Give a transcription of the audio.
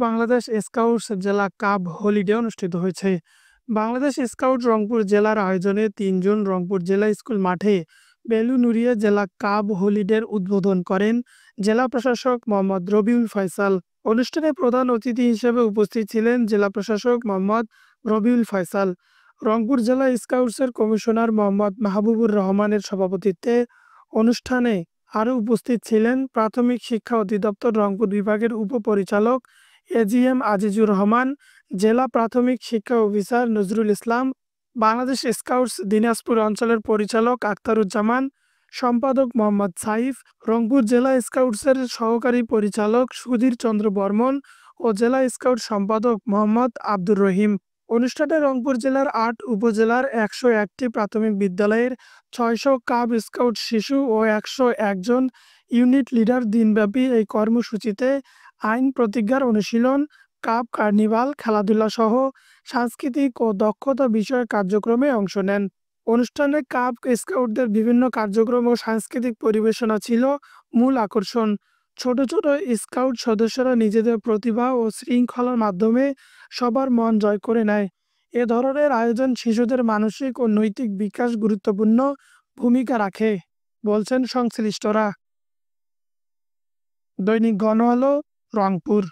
Bangladesh scouts জেলা কাব holiday অনুষ্ঠিত হয়েছে। বাংলাদেশ স্কাউট রংপুর জেলার আয়োজনে ৩ জুন রংপুর জেলা স্কুল মাঠে বেলুনুরিয়া জেলা কাব হলিডের উদ্বোধন করেন জেলা প্রশাসক মোহাম্মদ রবিউল ফয়সাল। অনুষ্ঠানে প্রধান অতিথি হিসেবে উপস্থিত ছিলেন জেলা প্রশাসক মোহাম্মদ রবিউল ফয়সাল। রংপুর জেলা স্কাউটসের কমিশনার মোহাম্মদ মাহবুবুর রহমানের সভাপতিত্বে অনুষ্ঠানে আরও উপস্থিত ছিলেন প্রাথমিক শিক্ষা অধিদপ্তর রংপুর বিভাগের উপপরিচালক এজিএম আজিজুর রহমান, জেলা প্রাথমিক শিক্ষা অফিসার নজরুল ইসলাম, বাংলাদেশ স্কাউটস দিনাজপুর অঞ্চলের পরিচালক আখতারুজ্জামান, সম্পাদক মোহাম্মদ সাইফ, রংপুর জেলা স্কাউটসের সহকারী পরিচালক সুধীর চন্দ্র বর্মন ও জেলা স্কাউট সম্পাদক মোহাম্মদ আব্দুর রহিম। অনুষ্ঠানে রংপুর জেলার ৮ উপজেলার ১০১টি প্রাথমিক বিদ্যালয়ের ৬০০ কাব স্কাউট শিশু ও ১০১ জন ইউনিট লিডার দিনব্যাপী এই কর্মসূচিতে আইন প্রতিজ্ঞার অনুশীলন, কাব কার্নিভাল, খেলাধুলা সহ সাংস্কৃতিক ও দক্ষতা বিষয়ক কার্যক্রমে অংশ নেন। অনুষ্ঠানে কাব স্কাউটদের বিভিন্ন কার্যক্রম ও সাংস্কৃতিক পরিবেশনা ছিল মূল আকর্ষণ। ছোট ছোট স্কাউট সদস্যরা নিজেদের প্রতিভা ও শৃঙ্খলার মাধ্যমে সবার মন জয় করে নেয়। এ ধরনের আয়োজন শিশুদের মানসিক ও নৈতিক বিকাশ গুরুত্বপূর্ণ ভূমিকা রাখে বলছেন সংশ্লিষ্টরা। দৈনিক গণআলো, রংপুর।